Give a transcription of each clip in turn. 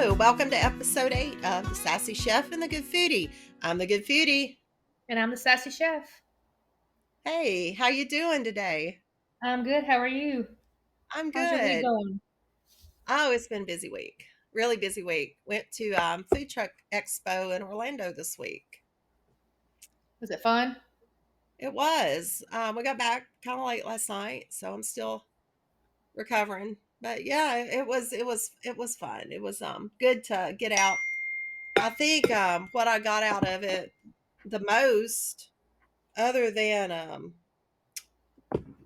Hello, welcome to episode 8 of The Sassy Chef and the Good Foodie. I'm the Good Foodie. And I'm the sassy chef. Hey, how you doing today? I'm good. How are you? I'm How's your week good. going? Oh, it's been a busy week. Really busy week. Went to Food Truck Expo in Orlando this week. Was it fun? It was. We got back kind of late last night, so I'm still recovering. But yeah, it was fun. It was good to get out. I think what I got out of it the most, other than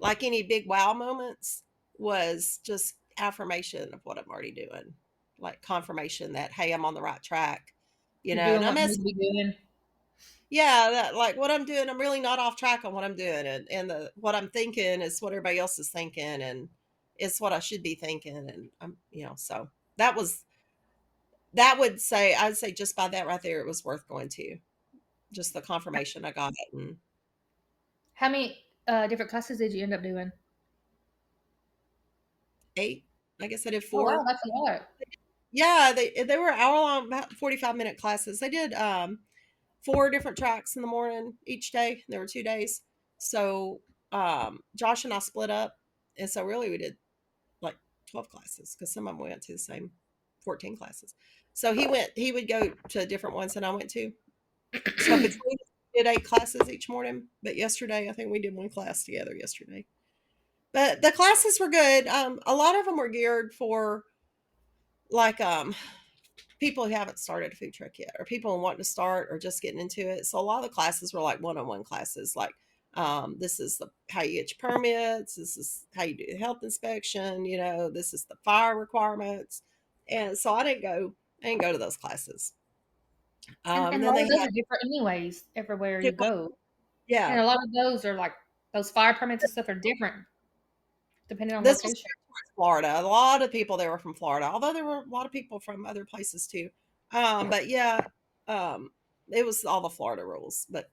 like any big wow moments, was just affirmation of what I'm already doing, like confirmation that, hey, I'm on the right track, You're and doing I'm what you as need to be doing. yeah, that like what I'm doing, I'm really not off track on what I'm doing, and the what I'm thinking is what everybody else is thinking, and it's what I should be thinking, and so I'd say just by that right there, it was worth going to, just the confirmation I got, and How many different classes did you end up doing? 8, I guess I did Oh wow, 4. that's a lot. Yeah, they were hour long, about 45-minute classes. They did 4 different tracks in the morning each day. There were 2 days. So Josh and I split up, and so really we did like 12 classes because some of them went to the same 14 classes. So he would go to different ones than I went to. So between us, we did 8 classes each morning. But yesterday, I think we did 1 class together yesterday. But the classes were good. A lot of them were geared for like people who haven't started a food truck yet, or people wanting to start or just getting into it. So a lot of the classes were like one-on-one classes, like this is how you get your permits, this is how you do the health inspection, this is the fire requirements. And so I didn't go to those classes. And a Then lot of they those had are different anyways, everywhere you go. And yeah, a lot of those are like those fire permits and stuff are different depending on this was location. Florida. A lot of people there were from Florida, although there were a lot of people from other places too. But yeah, um, it was all the Florida rules. But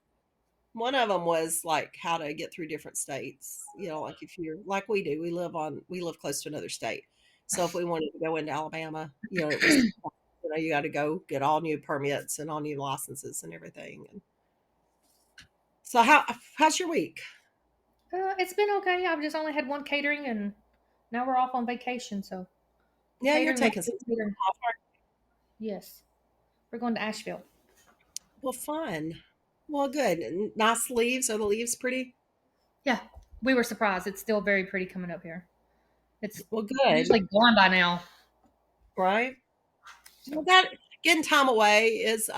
one of them was like how to get through different states. Like if you're like we do, we live close to another state. So if we wanted to go into Alabama, it was you got to go get all new permits and all new licenses and everything. And so how's your week? It's been okay. I've just only had one catering, and now we're off on vacation. So the Yeah, you're catering, taking some catering. off. Yes, we're going to Asheville. Well, fun. Well, good. Nice leaves. Are the leaves pretty? Yeah, we were surprised. It's still very pretty coming up here. It's Well, good. usually gone by now. Right. Well, that getting time away is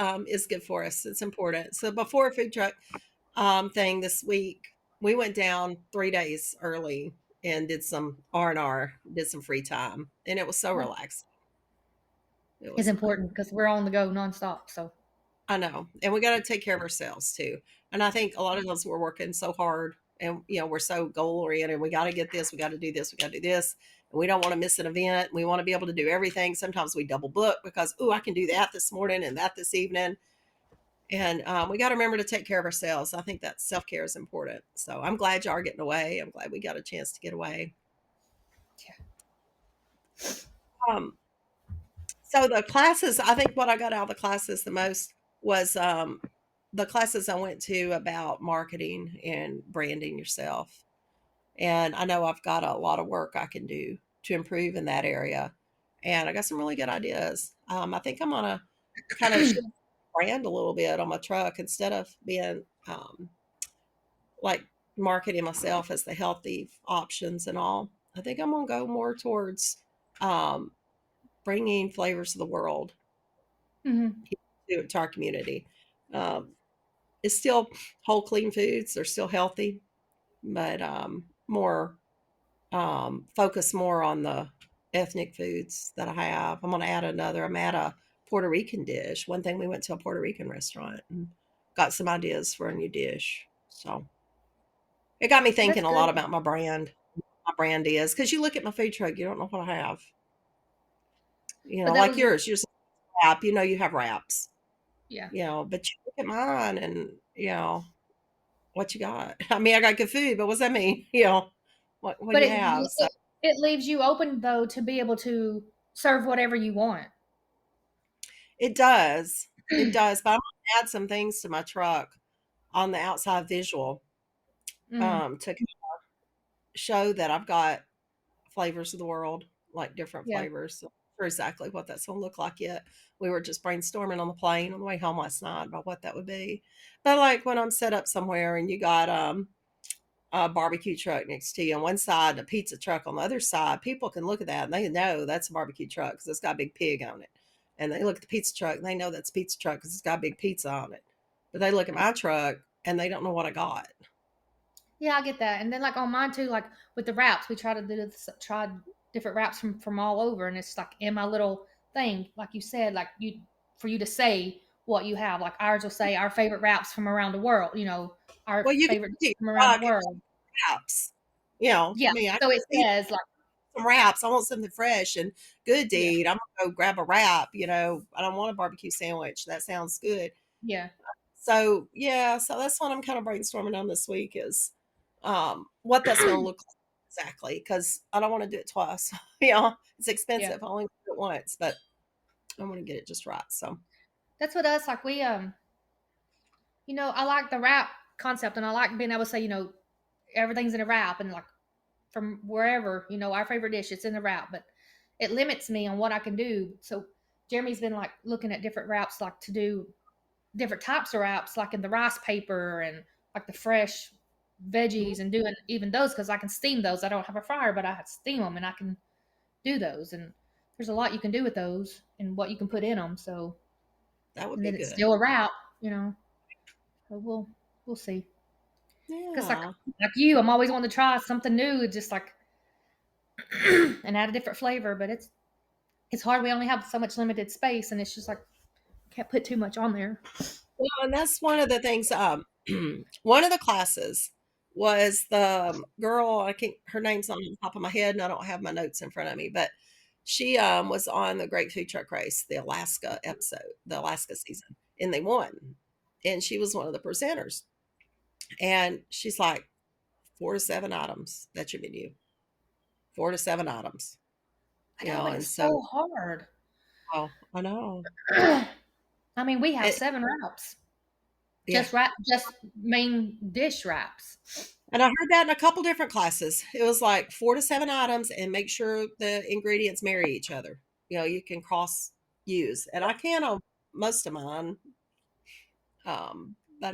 good for us. It's important. So before a food truck thing this week, we went down 3 days early and did some R&R, did some free time, and it was so relaxing. It Is was important because we're on the go nonstop. So I know, and we got to take care of ourselves too. And I think a lot of us were working so hard, and we're so goal oriented. We got to get this, we got to do this, we got to do this, and we don't want to miss an event. We want to be able to do everything. Sometimes we double book because I can do that this morning and that this evening, and we got to remember to take care of ourselves. I think that self care is important. So I'm glad y'all are getting away. I'm glad we got a chance to get away. yeah. Um, So the classes, I think what I got out of the classes the most was the classes I went to about marketing and branding yourself. And I know I've got a lot of work I can do to improve in that area. And I got some really good ideas. I think I'm gonna kind of shift brand a little bit on my truck instead of being like marketing myself as the healthy options and all. I think I'm gonna go more towards um, bringing flavors of the world Hmm. to our community. Um, it's still whole, clean foods. They're still healthy, but more focus more on the ethnic foods that I have. I'm going to add another. I'm at a Puerto Rican dish. One thing, we went to a Puerto Rican restaurant and got some ideas for a new dish. So it got me That's thinking a lot good. about my brand. My brand is because you look at my food truck, you don't know what I have. But that Like was your yours, you're wrap. You have wraps. yeah. But you look at mine, and what you got? I mean, I got good food, but what's that mean? What do But you have? So it leaves you open though to be able to serve whatever you want. It does. It does, but I'm gonna add some things to my truck on the outside visual, Mm, to show that I've got flavors of the world, like different yeah. flavors. So for exactly what that's gonna look like yet. We were just brainstorming on the plane on the way home last night about what that would be. But like when I'm set up somewhere and you got a barbecue truck next to you on one side, a pizza truck on the other side, people can look at that and they know that's a barbecue truck because it's got a big pig on it. And they look at the pizza truck and they know that's a pizza truck because it's got a big pizza on it. But they look at my truck and they don't know what I got. Yeah, I get that. And then like on mine too, like with the wraps, we try to do this, try different wraps from all over, and it's like in my little thing, like you said, like you for you to say what you have. Like ours will say our favorite wraps from around the world. Our Well, you can favorite see from around the truck and world. wraps. You know, Yeah. I mean, I So it see says like some wraps. I want something fresh and good to yeah, eat. I'm gonna go grab a wrap. I don't want a barbecue sandwich. That sounds good. yeah, So yeah, so that's what I'm kind of brainstorming on this week is what that's gonna look like exactly because I don't want to do it twice. It's yeah. expensive. I only do it once, but I want to get it just right. So That's what us like. We I like the wrap concept, and I like being able to say everything's in a wrap, and like from wherever, our favorite dish, it's in the wrap, but it limits me on what I can do. So Jeremy's been like looking at different wraps, like to do different types of wraps, like in the rice paper and like the fresh veggies and doing even those because I can steam those. I don't have a fryer, but I steam them and I can do those. And there's a lot you can do with those and what you can put in them. So, that would and be then it's good. still a wrap, you know. So we'll see. Because Yeah. like you, I'm always wanting to try something new, just like and add a different flavor. But it's hard. We only have so much limited space, and it's just like can't put too much on there. Well, and that's one of the things, one of the classes was the girl, I can't her name's on the top of my head, and I don't have my notes in front of me, but she, was on the Great Food Truck Race, the Alaska episode, the Alaska season, and they won, and she was one of the presenters, and she's like, 4 to 7 items, that's your menu, 4 to 7 items, I know, but and it's so so hard. oh, I know. I mean, we have It 7 wraps, yeah. just main dish wraps. And I heard that in a couple different classes. It was like 4 to 7 items and make sure the ingredients marry each other. You can cross use, and I can on most of mine. But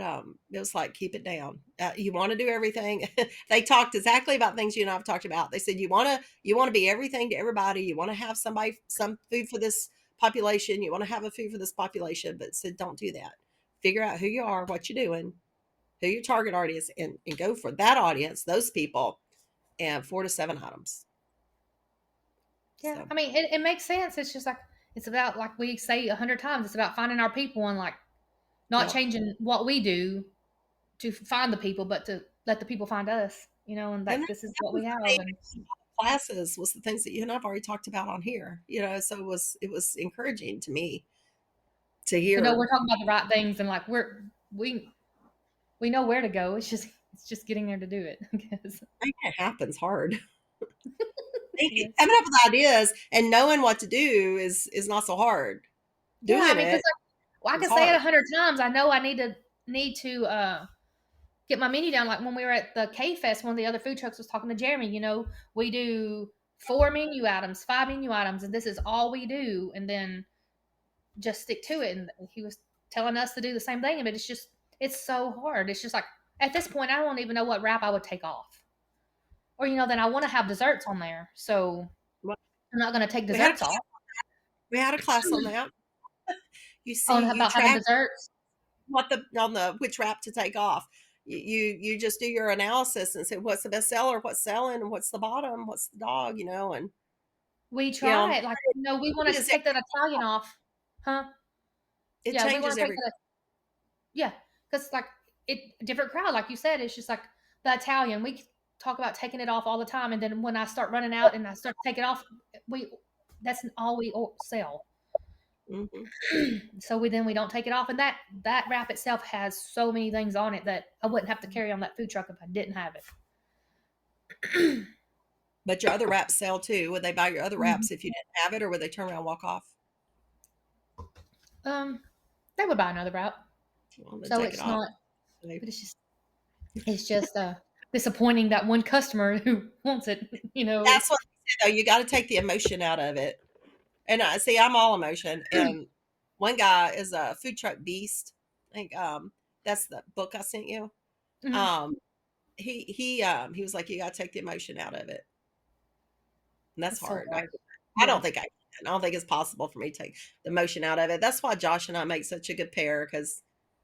it was like keep it down. You want to do everything. They talked exactly about things you and I've talked about. They said you want to be everything to everybody. You want to have some food for this population. You want to have a food for this population, but said don't do that. Figure out who you are, what you're doing, who your target audience, and go for that audience, those people, and 4 to 7 items. Yeah, So I mean, it makes sense. It's just like it's about like we say 100 times. It's about finding our people and like not yeah, changing what we do to find the people, but to let the people find us. And and like this is that what was we have. the main And classes was the things that you and I've already talked about on here. So it was encouraging to me to to know we're hear. talking about the right things and like we we know where to go. It's just getting there to do it. Because Making it happens hard. yes. Coming up with ideas and knowing what to do is not so hard. Yeah, I Doing mean, because it like, well, I is can say it hard. 100 times. I know I need to get my menu down. Like when we were at the K Fest, one of the other food trucks was talking to Jeremy. We do 4 menu items, 5 menu items, and this is all we do. And then just stick to it. And he was telling us to do the same thing. But it's so hard. It's just like at this point, I don't even know what wrap I would take off. Or then I want to have desserts on there, so Well, I'm not going to take we had a desserts off. we had a class on that. On You about having track desserts. what the on the which wrap to take off. You just do your analysis and say what's the best seller, what's selling, and what's the bottom, what's the dog, and We you know try it. Like we want to it take that Italian off, huh? it Yeah, we changes want to take every that. Yeah, because like different crowd, like you said, it's just like the Italian. We talk about taking it off all the time, and then when I start running out and I start to take it off, we that's all we sell. hmm So we don't take it off, and that wrap itself has so many things on it that I wouldn't have to carry on that food truck if I didn't have it. But your other wraps sell too. Would they buy your other Mhm. wraps if you didn't have it, or would they turn around and walk off? Um, they would buy another route. Well, then So take it it's off. not, but it's just disappointing that one customer who wants it. That's what I said, though. You got to take the emotion out of it. And I see, I'm all emotion. And one guy is a food truck beast. I think that's the book I sent you. Mhm. Um, he was like, you got to take the emotion out of it, and that's It's so hard. hard. I don't Yeah. think I can. I don't think it's possible for me to take the emotion out of it. That's why Josh and I make such a good pair because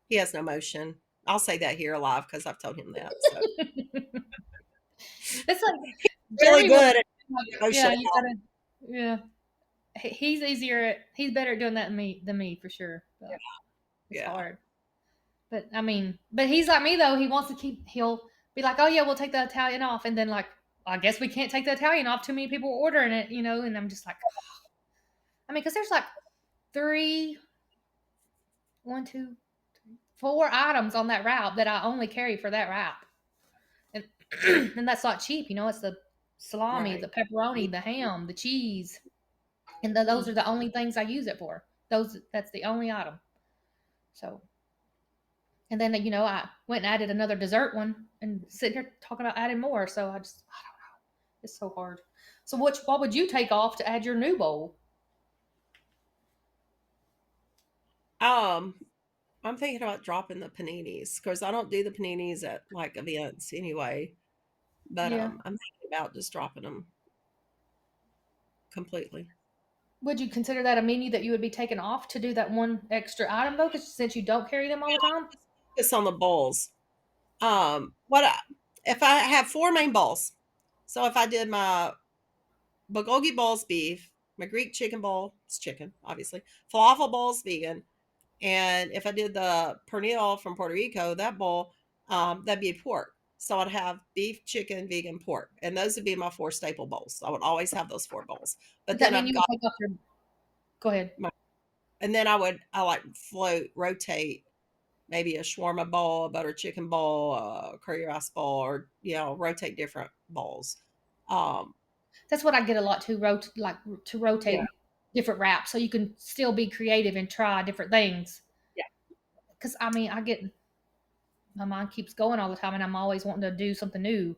he has no emotion. I'll say that here live because I've told him that. So It's like really Jeremy will good at like, emotion yeah, you gotta, yeah. He's easier at, he's better at doing that than me for sure. But it's yeah. hard. But I mean, but he's like me though. He wants to keep. He'll be like, "Oh yeah, we'll take the Italian off," and then like, I guess we can't take the Italian off. Too many people are ordering it. And I'm just like, I mean, because there's like three, one, two, four items on that route that I only carry for that route, and and that's not cheap. It's the salami, Right. the pepperoni, the ham, the cheese, and those Mm. are the only things I use it for. That's the only item. So, and then I went and added another dessert one, and sitting here talking about adding more. So I don't know. It's so hard. So what would you take off to add your new bowl? Um, I'm thinking about dropping the paninis because I don't do the paninis at like events anyway. But Yeah. I'm thinking about just dropping them completely. Would you consider that a menu that you would be taking off to do that one extra item though? Because since you don't carry them all the time. Focus on the bowls. What if I have four main bowls? So if I did my bulgogi bowls beef, my Greek chicken bowl, it's chicken, obviously. Falafel bowls vegan, and if I did the pernil from Puerto Rico, that bowl, that'd be pork. So I'd have beef, chicken, vegan, pork, and those would be my four staple bowls. I would always have those four bowls. But Does that then mean I've you would got take off your? Go ahead. my, and then I like float, rotate maybe a shawarma bowl, a butter chicken bowl, a curry rice bowl, or rotate different bowls. Um, That's what I get a lot to yeah, rotate different wraps, so you can still be creative and try different things. yeah. Because I mean, I get my mind keeps going all the time, and I'm always wanting to do something new.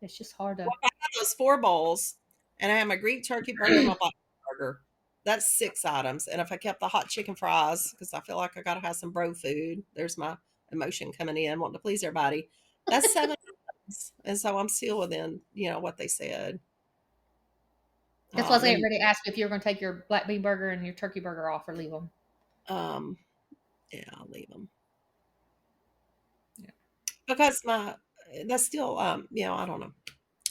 It's just hard Well, to. if I have those four bowls, and I have my Greek turkey burger and my black burger, that's six items. And if I kept the hot chicken fries, because I feel like I got to have some bro food, there's my emotion coming in, wanting to please everybody. That's seven items, and so I'm still within what they said. That's why I was getting And ready to ask you if you were going to take your black bean burger and your turkey burger off or leave them. um, yeah, I'll leave them. Yeah. Because my that's still I don't know.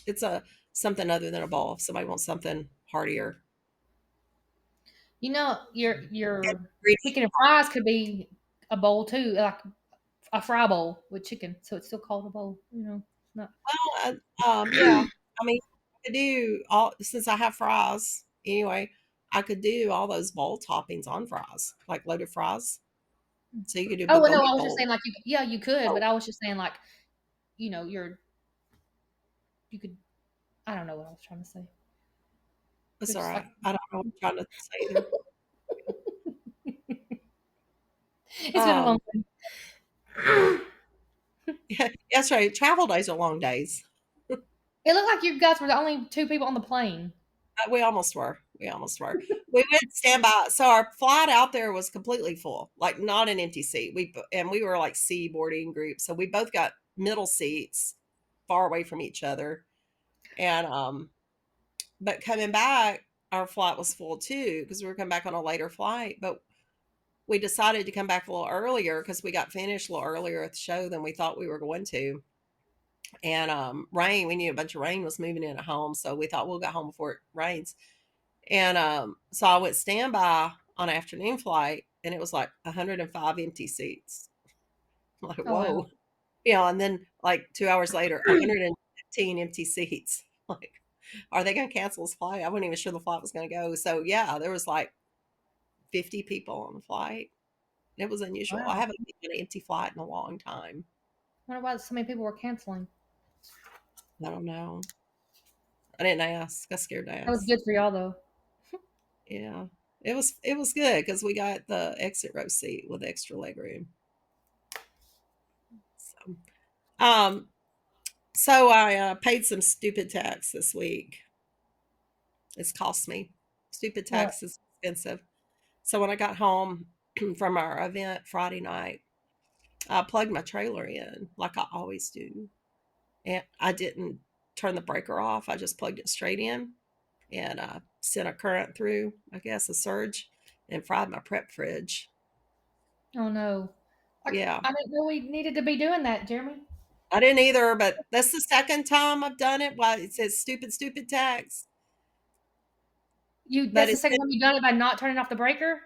It's a something other than a ball. If somebody wants something heartier. Your Ingredient. chicken and fries could be a bowl too, like a fry bowl with chicken, so it's still called a bowl. It's not. Well, yeah. I mean, I could do all since I have fries anyway. I could do all those bowl toppings on fries, like loaded fries. So you could do Oh well, no, I bulgogi was just bowl. saying like yeah, you could, but Oh, I was just saying like you could. I don't know what I was trying to say. that's But all just like right. I don't know what I'm trying to say either. it's been a long Um, time. yeah, that's right. Travel days are long days. It looked like you guys were the only two people on the plane. We almost were. We almost were. We went standby. So our flight out there was completely full, like not an empty seat. We were like C boarding group, so we both got middle seats, far away from each other. And but coming back, our flight was full too because we were coming back on a later flight. But we decided to come back a little earlier because we got finished a little earlier at the show than we thought we were going to. And rain, we knew a bunch of rain was moving in at home, so we thought we'll go home before it rains. And so I went standby on an afternoon flight, and it was like 105 empty seats. I'm like, Oh whoa. wow. And then like 2 hours later, 115 empty seats. Like, are they going to cancel this flight? I wasn't even sure the flight was going to go. So yeah, there was like 50 people on the flight. It was unusual. I Wow. haven't been on an empty flight in a long time. I wonder why so many people were canceling. I don't know. I didn't ask. I got scared to That was ask. good for y'all though. Yeah. It was good because we got the exit row seat with extra leg room. So, um, so I paid some stupid tax this week. It's cost me. Stupid What? tax is expensive. So when I got home from our event Friday night, I plugged my trailer in like I always do. And I didn't turn the breaker off. I just plugged it straight in and sent a current through, I guess, a surge, and fried my prep fridge. Oh no. Like Yeah. I didn't know we needed to be doing that, Jeremy. I didn't either, but that's the second time I've done it. Why it says stupid, stupid tax. You But that's the it's second been, time you've done it by not turning off the breaker?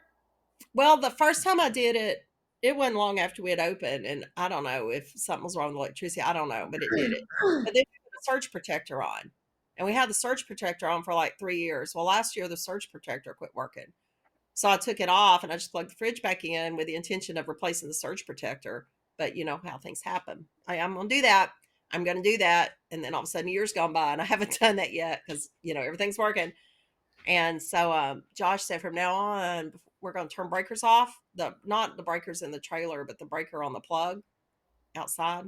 well, the first time I did it, it wasn't long after we had opened, and I don't know if something was wrong with the electricity. I don't know, but it did it. But then we put the surge protector on, and we had the surge protector on for like 3 years. Well, last year the surge protector quit working, so I took it off and I just plugged the fridge back in with the intention of replacing the surge protector. But you know how things happen. I'm going to do that. I'm going to do that, and then all of a sudden, years gone by, and I haven't done that yet because everything's working. And so Josh said from now on, we're going to turn breakers off. The Not the breakers in the trailer, but the breaker on the plug outside.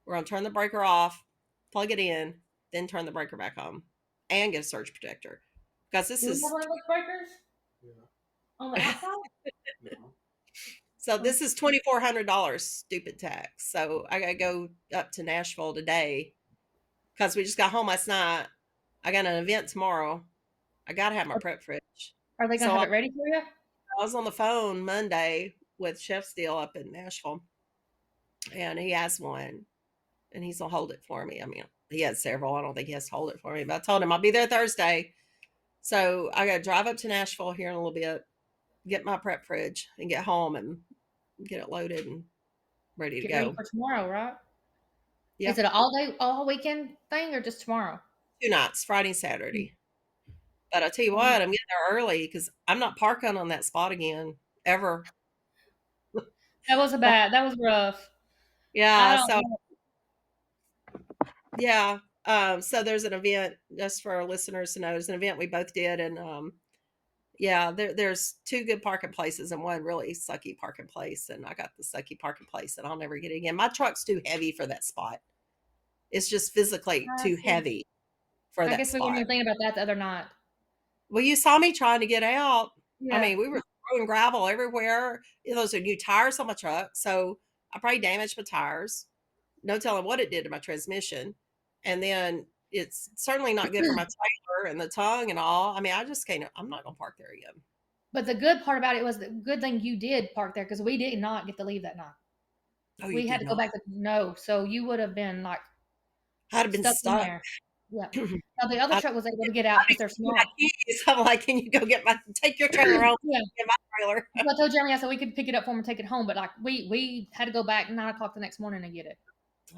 We're going to turn the breaker off, plug it in, then turn the breaker back on, and get a surge protector because this Do we have is one of those breakers on the outside? so Oh, this is $2,400 stupid tax. So I got to go up to Nashville today because we just got home last night. I got an event tomorrow. I got to have my prep fridge. are they gonna So have I it ready for you? was on the phone Monday with Chef Steele up in Nashville, and he has one, and he's gonna hold it for me. I mean, he has several. I don't think he has to hold it for me, but I told him I'll be there Thursday. So I got to drive up to Nashville here in a little bit, get my prep fridge, and get home and get it loaded and ready to Get ready go. for tomorrow, right? Is Yeah, it an all day, all weekend thing or just tomorrow? 2 nights, Friday and Saturday. But I tell you what, I'm getting there early because I'm not parking on that spot again ever. That was rough. I Yeah, don't so know. yeah, so there's an event just for our listeners to know. There's an event we both did, and yeah, there's two good parking places and one really sucky parking place, and I got the sucky parking place, and I'll never get it again. My truck's too heavy for that spot. It's just physically I too see. heavy for I that guess we weren't spot. even thinking about that the other night. Well, you saw me trying to get out. I Yeah. mean, we were throwing gravel everywhere. Those are new tires on my truck, so I probably damaged my tires. No telling what it did to my transmission. And then it's certainly not good for my trailer and the tongue and all. I mean, I just can't. I'm not gonna park there again. But the good part about it was the good thing you did park there because we did not get to leave that night. Oh, you We had did to go not. back to no, so you would have been like I'd have been stuck in stuck. there. Yeah. I, Now the other I truck was able to get out because they're my small. keys. I'm like, can you go take your trailer home? Yeah. Get my trailer. So I told Jeremy, I said we could pick it up for him and take it home, but like we had to go back 9 o'clock the next morning to get it.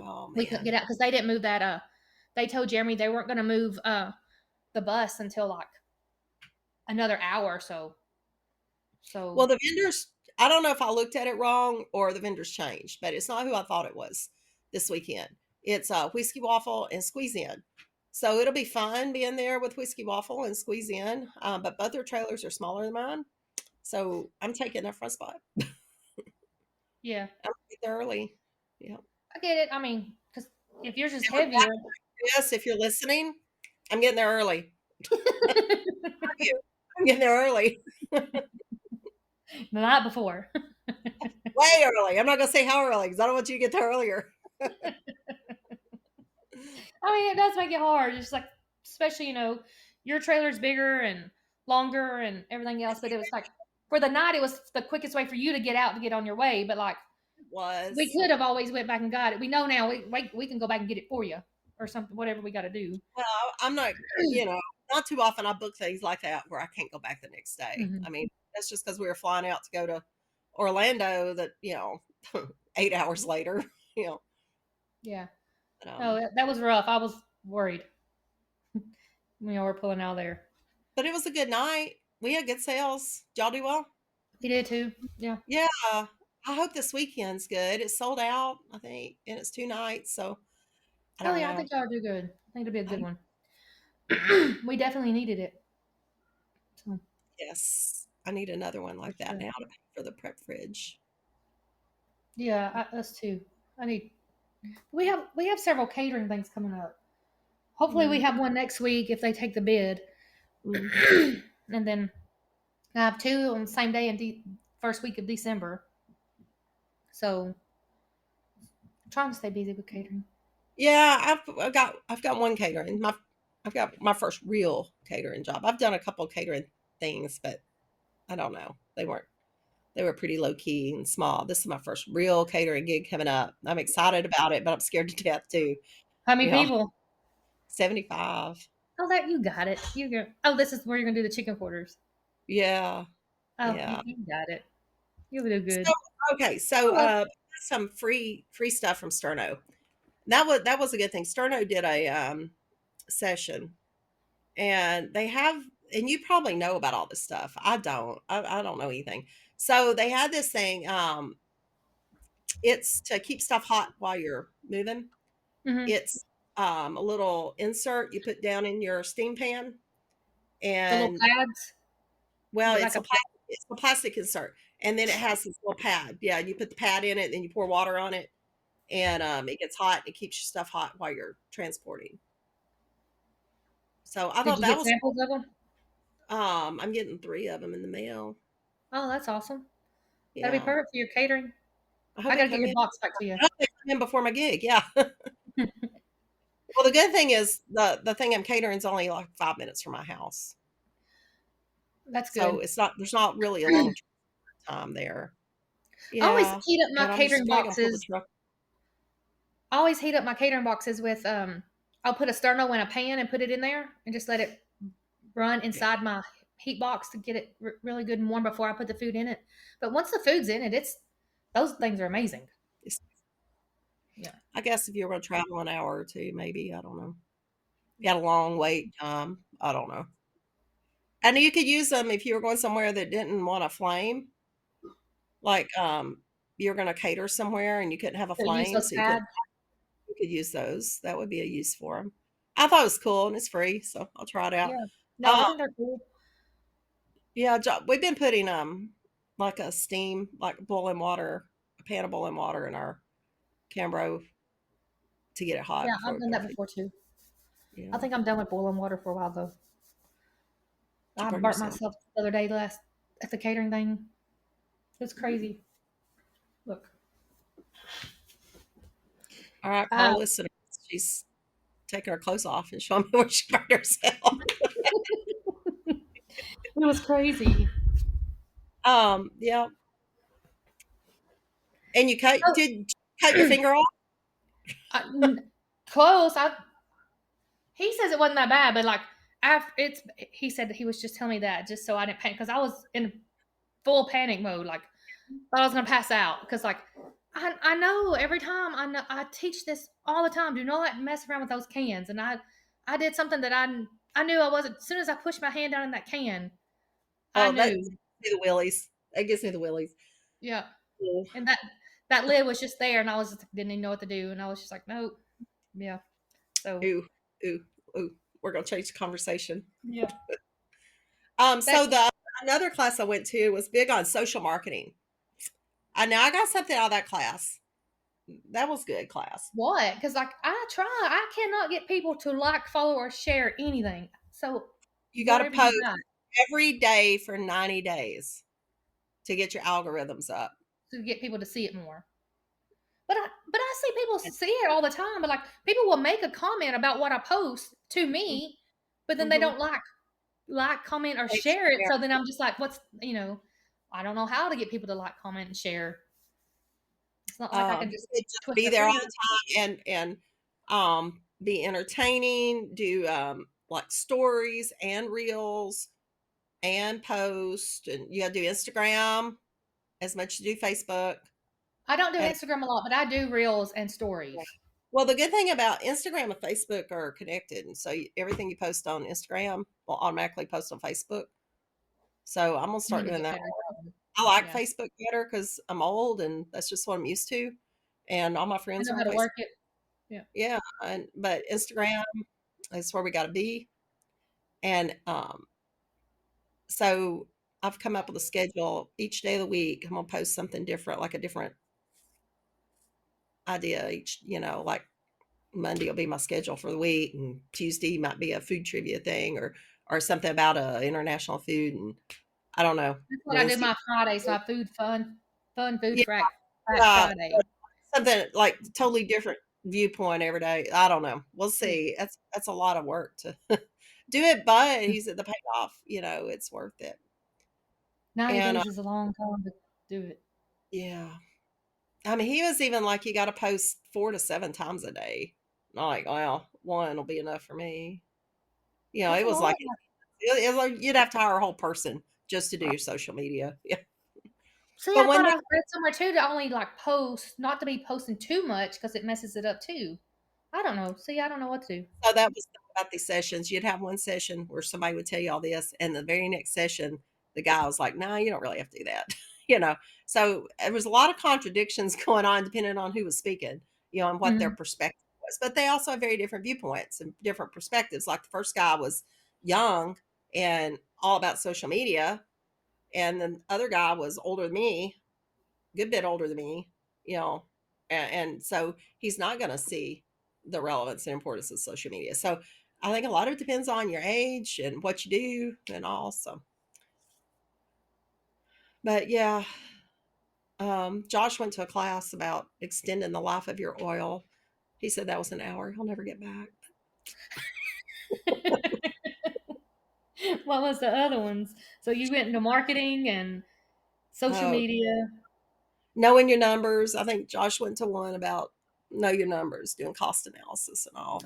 Oh We couldn't get man. out because they didn't move that. They told Jeremy they weren't going to move the bus until like another hour or so. Well, So the vendors. I don't know if I looked at it wrong or the vendors changed, but it's not who I thought it was this weekend. It's Whiskey Waffle and Squeeze In. So it'll be fun being there with Whiskey Waffle and Squeeze In. But both their trailers are smaller than mine. So I'm taking their front spot. yeah, I'm gonna get there early. Yeah. I get it. I mean, because if yours is And with heavier, that, yes, if you're listening, I'm getting there early. Love you. I'm getting there early. the night before. Way early. I'm not gonna say how early because I don't want you to get there earlier. I mean, it does make it hard. It's like, especially your trailer's bigger and longer and everything else. But it was like for the night, it was the quickest way for you to get out to get on your way. But like It we was. could have always went back and got it. We know now we can go back and get it for you or something. Whatever we got to do. Well, I'm not, you know, not too often I book things like that where I can't go back the next day. Hmm. I mean, that's just because we were flying out to go to Orlando that, 8 hours later, you know. Yeah. But, No, that was rough. I was worried. We're pulling out of there. but it was a good night. We had good sales. Did y'all do well? We did too. Yeah. Yeah. I hope this weekend's good. It's sold out, I think, and it's 2 nights. So I Oh don't yeah, I know. think y'all do good. I think it'll be a I, good one. We definitely needed it. So. Yes. I need another one for like that sure. now to pay for the prep fridge. Yeah, us too. I need. We have several catering things coming up. Hopefully, we Mm, have one next week if they take the bid, mm. and then I have two on the same day in first week of December. So I'm trying to stay busy with catering. Yeah, I've got one catering. I've got my first real catering job. I've done a couple catering things, but I don't know. They were pretty low key and small. This is my first real catering gig coming up. I'm excited about it, but I'm scared to death too. How many You know, people? 75. Oh, that you got it. You go. Oh, this is where you're gonna do the chicken quarters. Yeah, Oh, you, yeah. you got it. You'll do So good. okay, so Oh, well. some free stuff from Sterno. That was a good thing. Sterno did a session, and they have, and you probably know about all this stuff. I don't. I don't know anything. So they had this thing. It's to keep stuff hot while you're moving. Hmm. It's a little insert you put down in your steam pan, The little and pads. Is well, it like a? it's a plastic insert, and then it has this little pad. Yeah, you put the pad in it, then you pour water on it, and it gets hot. And it keeps your stuff hot while you're transporting. So I Did thought you that get was samples of them? I'm getting 3 of them in the mail. Oh, that's awesome. That'll be Yeah. perfect for your catering. I hope I they gotta get come your in. box back to you. I hope they come in before my gig, yeah. Well, the good thing is the thing I'm catering is only, like, 5 minutes from my house. That's So good. there's not really a long time there. I always Yeah, heat up my but I'm just catering kinda gonna pull the boxes. truck. I always heat up my catering boxes with I'll put a sterno in a pan and put it in there and just let it run Yeah. inside my heat box to get it really good and warm before I put the food in it. But once the food's in it, it's those things are amazing. It's Yeah. I guess if you were gonna travel an hour or 2, maybe, I don't know. You got a long wait time, I don't know. And you could use them if you were going somewhere that didn't want a flame, like, you were gonna cater somewhere and you couldn't have a So use flame, those so pads. you could use those. That would be a use for them. I thought it was cool and it's free, so I'll try it out. Yeah. No, I Uh, think they're cool. yeah, we've been putting, like a pan of boiling water in our Cambro to get it hot Yeah, before I've we done put our that food. before too. I Yeah, think I'm done with boiling water for a while though. to I burn burnt yourself. myself the other day last at the catering thing. It was Mm. crazy. Look. All right, for our Uh, listeners, she's taking her clothes off and showing me where she burned herself. it was crazy. Yeah, and you Oh, did you cut your finger off? close. He says it wasn't that bad, but like after it's, he said that he was just telling me that just so I didn't panic because I was in full panic mode, like thought I was gonna pass out because like I know every time I teach this all the time. Do not mess around with those cans, and I did something that I knew I wasn't. As soon as I pushed my hand down in that can, I Oh, that knew. gives me the willies. That gives me the willies. Yeah, Ooh, and that lid was just there, and I was just didn't even know what to do, and I was just like, nope, yeah. So ooh, ooh, ooh. We're gonna change the conversation. yeah, that So the another class I went to was big on social marketing. I now I got something out of that class. That was good class. what? Because like I cannot get people to like, follow, or share anything. So You got to whatever you post got every day for 90 days to get your algorithms up. to get people to see it more. But I see people see it all the time. But like people will make a comment about what I post to me, but then they Mm-hmm. don't like, comment, or share it. So then I'm just like, I don't know how to get people to like, comment, and share. It's not like I can just Just twist be their there all finger. the time and be entertaining. Do like stories and reels and post, and you got to do Instagram as much as you do Facebook. I don't do And Instagram a lot, but I do reels and yeah. stories. Well, the good thing about Instagram and Facebook are connected, and so everything you post on Instagram will automatically post on Facebook. So I'm gonna I need start to doing get that. better at that. I like Yeah, Facebook better because I'm old and that's just what I'm used to, and all my I friends know are how on to Facebook. work it. Yeah. Yeah, but Instagram is where we got to be, and So I've come up with a schedule each day of the week. I'm gonna post something different, like a different idea each, like Monday will be my schedule for the week, and Tuesday might be a food trivia thing or something about international food, and I don't know. That's what I do Wednesday, my Fridays, my fun food yeah, fact yeah, Friday. something like totally different viewpoint every day. I don't know. We'll Yeah. see. That's a lot of work to do it, but he's at the payoff. It's worth it. 90 And days is a long time to do it. yeah, I mean, he was even like, you got to post 4 to 7 times a day. And I'm like, well, one will be enough for me. That's It a was lot. like it was like you'd have to hire a whole person just to do your social media. Yeah, See, but I one thought day, I read somewhere too to only like post, not to be posting too much because it messes it up too. I don't know. See, I don't know what to do. so that was about these sessions. You'd have one session where somebody would tell you all this, and the very next session, the guy was like, "No, you don't really have to do that." you know, so there was a lot of contradictions going on depending on who was speaking, and what their Mhm. perspective was. But they also have very different viewpoints and different perspectives. Like the first guy was young and all about social media, and the other guy was older than me, good bit older than me, and so he's not going to see the relevance and importance of social media. So I think a lot of it depends on your age and what you do and all. So, but yeah, Josh went to a class about extending the life of your oil. He said that was an hour. He'll never get back. What was the other ones? So you went into marketing and social Oh, media. knowing your numbers. I think Josh went to one about know your numbers, doing cost analysis and all.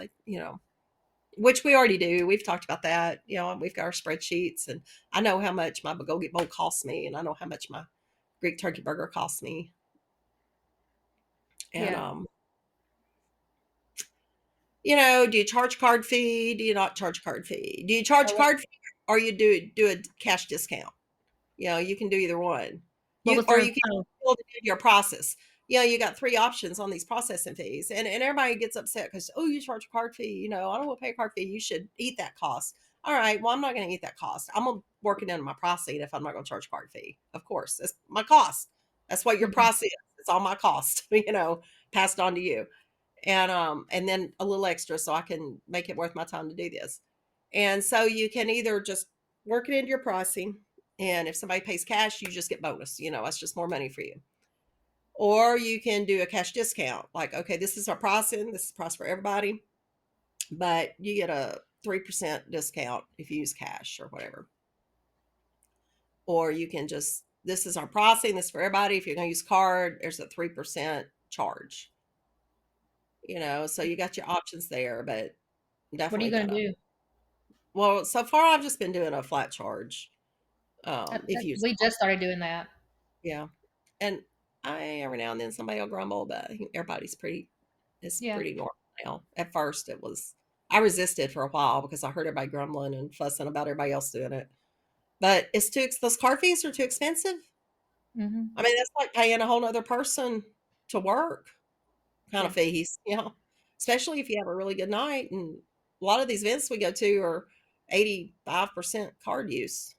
Which we already do. We've talked about that. We've got our spreadsheets, and I know how much my bulgogi bowl costs me, and I know how much my Greek turkey burger costs me. And Yeah. do you charge card fee? Do you not charge card fee? Do you charge So card fee, or you do a cash discount? You can do either one. what You was or their you can build it into your process. You got three options on these processing fees, and everybody gets upset because, oh, you charge a card fee. I don't want to pay a card fee. You should eat that cost. All right, well, I'm not going to eat that cost. I'm gonna work it into my pricing if I'm not going to charge a card fee. Of course, that's my cost. That's what your Mhm. price is. It's all my cost. Passed on to you, and then a little extra so I can make it worth my time to do this. And so you can either just work it into your pricing, and if somebody pays cash, you just get bonus. That's just more money for you. Or you can do a cash discount, like, okay, this is our pricing, this is the price for everybody, but you get a 3% discount if you use cash or whatever. Or you can just, this is our pricing, this is for everybody. If you're going to use card, there's a 3% charge. So you got your options there, but What are you definitely going to gotta. do? Well, so far I've just been doing a flat charge. If you use We just started doing that. Yeah. And every now and then somebody will grumble, but I think it's Yeah. pretty normal now. At first I resisted for a while because I heard everybody grumbling and fussing about everybody else doing it. But those car fees are too expensive. Hmm. I mean, that's like paying a whole nother person to work kind of Yeah. fees, especially if you have a really good night. And a lot of these events we go to are 85% card use.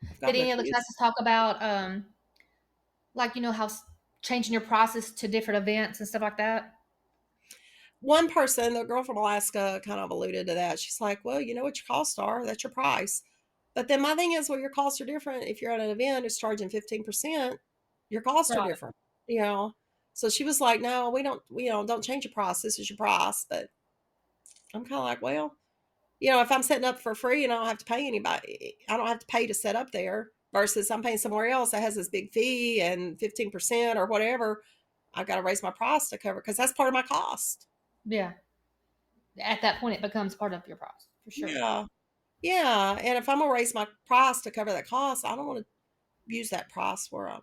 I've Did gotten a any of the few. classes talk about like how changing your process to different events and stuff like that? One person, the girl from Alaska, kind of alluded to that. She's like, well, you know what your costs are, that's your price. But then my thing is, well, your costs are different. If you're at an event it's charging 15%, your costs are Right. different, you know. So she was like, no, don't change your price. This is your price. But I'm kind of like, well, if I'm setting up for free and I don't have to pay anybody, I don't have to pay to set up there versus I'm paying somewhere else that has this big fee and 15% or whatever. I've got to raise my price to cover because that's part of my cost. Yeah. At that point, it becomes part of your price for sure. Yeah. Yeah, and if I'm gonna raise my price to cover that cost, I don't wanna use that price where I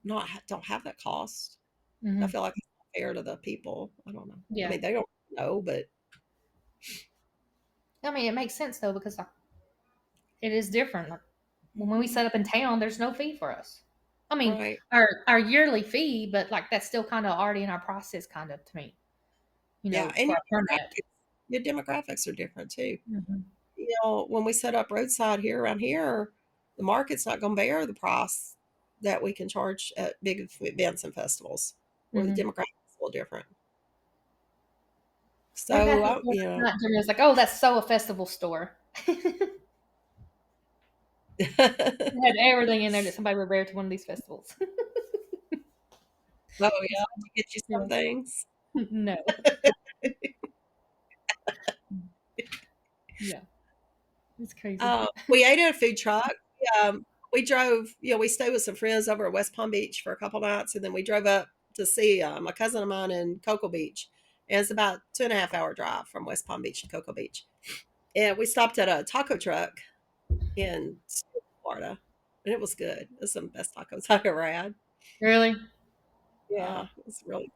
not don't have that cost. I Hmm. feel like it's not fair to the people. I don't know. I Yeah. mean, they don't know, but I mean, it makes sense though because like, it is different. Like, when we Mhm. set up in town, there's no fee for us. I mean, Right. our yearly fee, but like that's still kind of already in our process, kind of to me. Yeah, and For a permit. your demographics are different too. Mhm. when we set up roadside here around here, the market's not going to bear the price that we can charge at big events and festivals where the Hmm. demographic is a little different. We've had So, people not doing it's like, oh, that's so a festival store. It oh had everything in there that somebody would wear to one of these festivals. yeah, It's- to get you some yeah. things. No. Yeah. It's crazy. We ate at a food truck. We drove, we stayed with some friends over at West Palm Beach for a couple nights, and then we drove up to see my cousin of mine in Cocoa Beach. And it's about 2.5 hour drive from West Palm Beach to Cocoa Beach. And we stopped at a taco truck in Florida, and it was good. It was some of the best tacos I've ever had. Really? Yeah, Uh, it was really.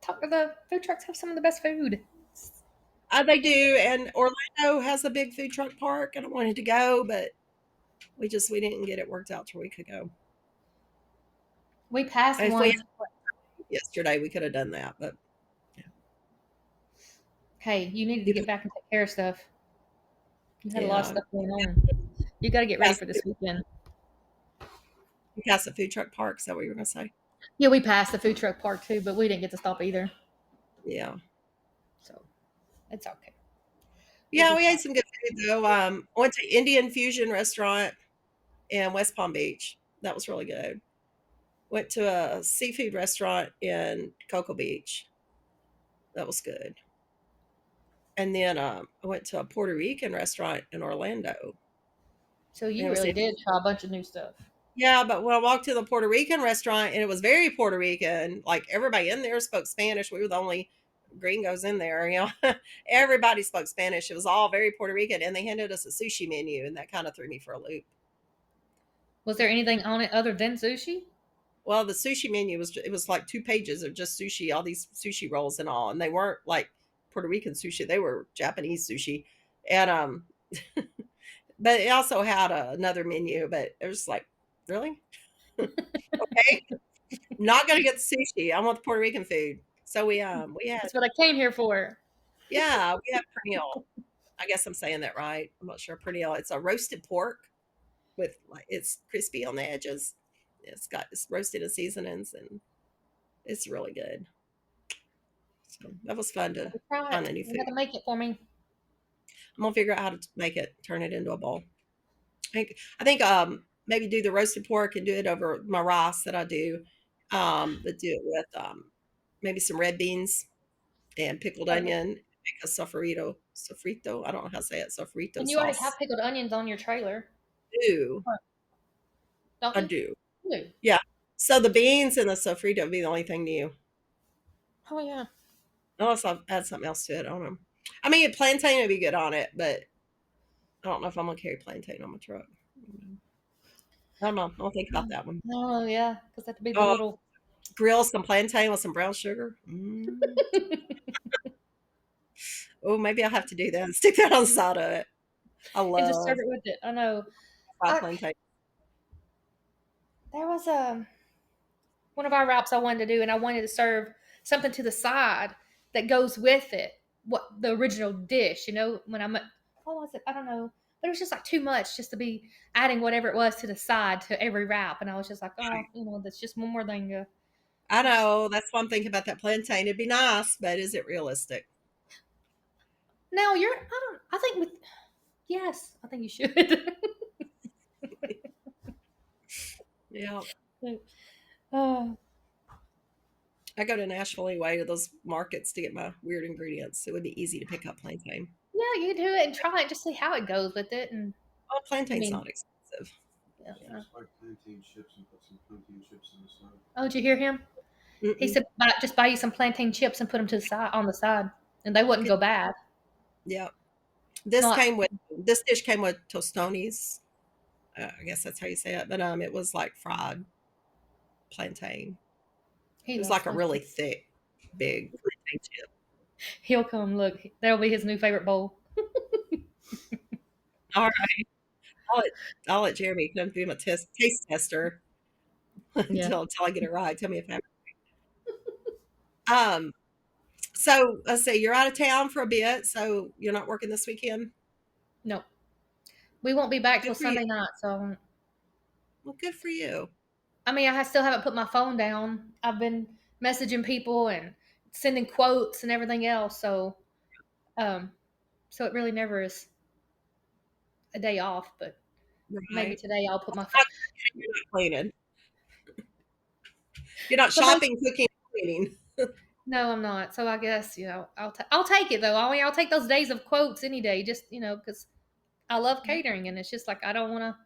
the food trucks have some of the best food. They do, and Orlando has a big food truck park, and I wanted to go, but we didn't get it worked out till we could go. We passed If we one. had yesterday, we could have done that, but Hey, you needed to you get back and take care of stuff. You had a lot of yeah, stuff going on. You got to get ready past for the this weekend. past the food truck park. Is that what you were gonna say? Yeah, we passed the food truck park too, but we didn't get to stop either. Yeah, So it's okay. We'll yeah, be we fine. ate some good food though. I went to Indian Fusion restaurant in West Palm Beach. That was really good. Went to a seafood restaurant in Cocoa Beach. That was good. And then I went to a Puerto Rican restaurant in Orlando. So And it you was really did try a bunch of new stuff. yeah, but when I walked to the Puerto Rican restaurant and it was very Puerto Rican, like everybody in there spoke Spanish. We were the only gringos in there, Everybody spoke Spanish. It was all very Puerto Rican, and they handed us a sushi menu, and that kind of threw me for a loop. Was there anything on it other than sushi? Well, the sushi menu was like 2 pages of just sushi, all these sushi rolls and all, and they weren't like Puerto Rican sushi; they were Japanese sushi, and but it also had another menu, but it was like, really? Okay, not gonna get the sushi. I want the Puerto Rican food. So we had That's what I came here for. yeah, we had pernil. I guess I'm saying that right. I'm not sure pernil. It's a roasted pork with like it's crispy on the edges. It's roasted in seasonings and it's really good. So that was fun to Try find it. a new You food. got to make it for me. I'm gonna figure out how to make it, turn it into a bowl. I think maybe do the roasted pork and do it over my rice that I do. But do it with maybe some red beans and pickled Okay. onion, make a sofrito. I don't know how to say it, sofrito And you already have sauce. pickled onions on your trailer, Do don't I you? do? You do. Yeah. So the beans and the sofrito would be the only thing new, Oh yeah. unless I add something else to it. I don't know. I mean, plantain would be good on it, but I don't know if I'm gonna carry plantain on my truck. I don't know. I'll think about that one. Oh yeah, because that would be the Oh, little. grill some plantain with some brown sugar. Oh, maybe I'll have to do that. Stick that on the side of it. I And just serve love it with it. I know. fried I plantain. there was one of our wraps I wanted to do, and I wanted to serve something to the side that goes with it. What the original dish, when I'm, what was it? I don't know, but it was just like too much just to be adding whatever it was to the side to every wrap, and I was just like, oh, that's just one more thing. I Just know. That's why I'm thinking about that plantain. It'd be nice, but is it realistic? now you're. I don't. I think with yes, I think you should. Yeah. uh, I go to Nashville anyway to those markets to get my weird ingredients. It would be easy to pick up plantain. yeah, you can do it and try it, just see how it goes with it, and Oh, I plantain's mean, not expensive. yeah. Just like plantain chips and put some plantain chips in the side. Oh, did you hear him? He Mm-mm. said, just buy you some plantain chips and put them to the side on the side, and they wouldn't Good. go bad. Yeah. It's not. This dish came with tostones. I guess that's how you say it. But it was like fried plantain. He It was loves like a really plantain. thick, big plantain chip. He'll come look. That'll be his new favorite bowl. All right. I'll let, I'll let Jeremy come be my taste tester Yeah. until I get it right. Tell me if I'm so let's say you're out of town for a bit, so you're not working this weekend. No, we won't be back till Good for you. Sunday night. So Well, good for you. I mean, still haven't put my phone down. I've been messaging people and sending quotes and everything else. Um, so it really never is a day off. But maybe Right. today I'll put my phone. Not You're not cleaning. You're not So most shopping, cooking, cleaning. no, I'm not. So I guess I'll take it though. I mean, I'll take those days of quotes any day. Just because I love catering and it's just like I don't want to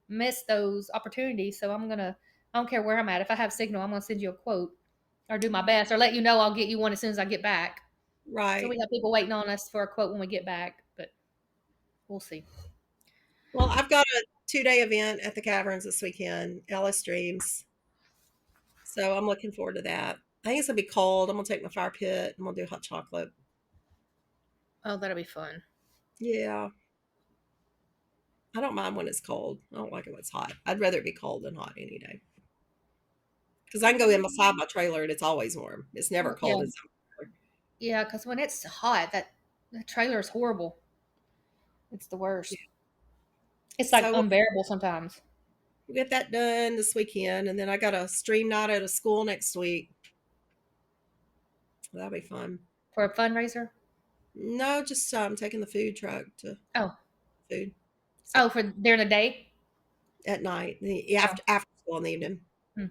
miss those opportunities. So I don't care where I'm at. If I have signal, I'm gonna send you a quote or do my best or let you know I'll get you one as soon as I get back. So we Right. have people waiting on us for a quote when we get back, but we'll see. Well, I've got a 2-day event at the Caverns this weekend, Ellis Dreams. So I'm looking forward to that. I think it's gonna be cold. I'm gonna take my fire pit. I'm gonna do hot chocolate. Oh, that'll be fun. Yeah. I don't mind when it's cold. I don't like it when it's hot. I'd rather it be cold than hot any day. Because I can go in beside my trailer and it's always warm. It's never Well, yeah, cold inside my trailer. yeah. Because when it's hot, that trailer is horrible. It's the Yeah. worst. It's like So unbearable sometimes. we'll get that done this weekend. And then I got a stream night at a school next week. That'll be fun. For a fundraiser. No, just taking the food truck to Oh, food. So oh, for during the day. at night, Oh, after school in the evening. hmm.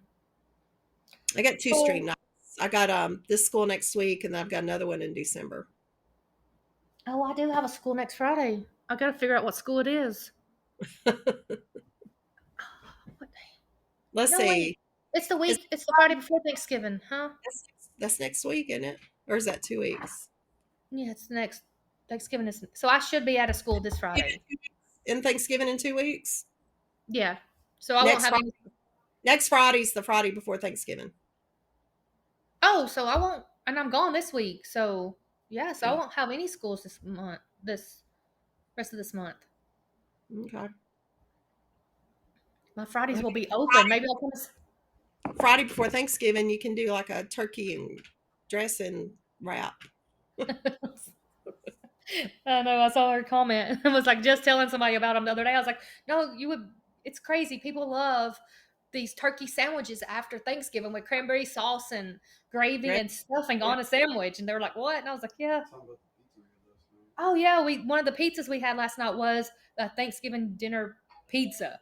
I got 2 stream Cool. nights. I got this school next week, and I've got another one in December. Oh, I do have a school next Friday. I gotta figure out what school it is. What Let's No, wait. see. It's the Is week. It's the Friday before Thanksgiving, huh? that's next week, isn't it? Or is that 2 weeks? Yeah, it's next. Thanksgiving is. So I should be out of school this Friday. In Thanksgiving in 2 weeks. Yeah. So I won't Next have Friday. any. Next Friday's the Friday before Thanksgiving. Oh, so I won't. And I'm gone this week. So yeah, so I Yeah. won't have any schools this month. This rest of this month. Okay. My Fridays will Okay. be open. Maybe I'll come. Friday before Thanksgiving, you can do like a turkey and dressing wrap. I know. I saw her comment. I was like just telling somebody about them the other day. I was like, no, you would. It's crazy. People love these turkey sandwiches after Thanksgiving with cranberry sauce and gravy Dress, and stuffing yeah. on a sandwich. And they were like, what? And I was like, yeah. Talking about the pizza we had last night. Oh yeah. We one of the pizzas we had last night was a Thanksgiving dinner pizza.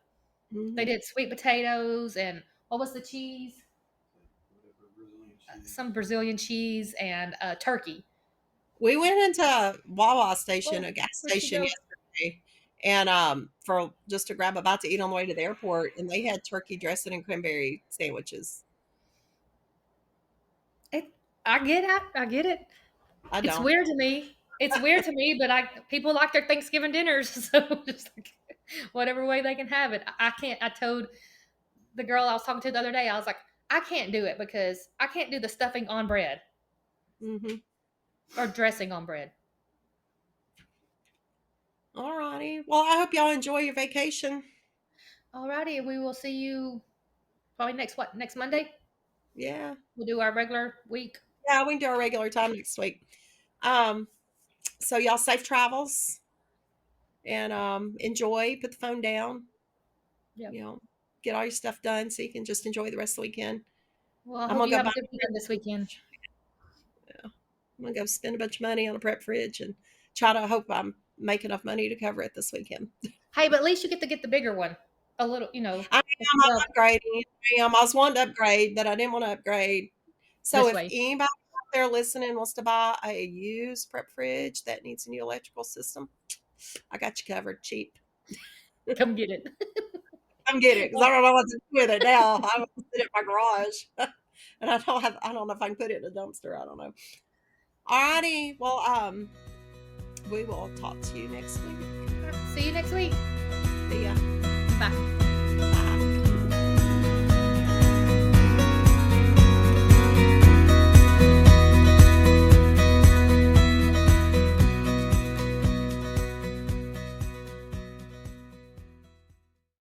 They Mhm. did sweet potatoes and what was the cheese? Like whatever Brazilian cheese. Some Brazilian cheese and turkey. We went into Wawa station, Oh, a gas where'd she station go? yesterday, and for just to grab a bite to eat on the way to the airport, and they had turkey dressing and cranberry sandwiches. It, I get it. I get it. I It's don't. weird to me. It's weird to me, but I people like their Thanksgiving dinners, so just like whatever way they can have it. I can't. I told the girl I was talking to the other day, I was like, I can't do it because I can't do the stuffing on bread Hmm. or dressing on bread. All righty. Well, I hope y'all enjoy your vacation. Alrighty, we will see you probably next Monday. Yeah. We'll do our regular week. Yeah, we can do our regular time next week. Um, so y'all safe travels and enjoy. Put the phone down. Yep. You know, get all your stuff done so you can just enjoy the rest of the weekend. Well, I I'm hope gonna you go have buy a good weekend this weekend. Yeah. I'm gonna go spend a bunch of money on a prep fridge and try to hope I'm make enough money to cover it this weekend. Hey, but at least you get to get the bigger one. A little, I am if you love upgrading. I was wanting to upgrade, but I didn't want to upgrade. So this if way. anybody out there listening wants to buy a used prep fridge that needs a new electrical system, I got you covered cheap. Come get it. Come get it because I don't know what to do with it now. I want to sit it in my garage, and I don't know if I can put it in a dumpster. I don't know. Alrighty, well, we will talk to you next week. See you next week.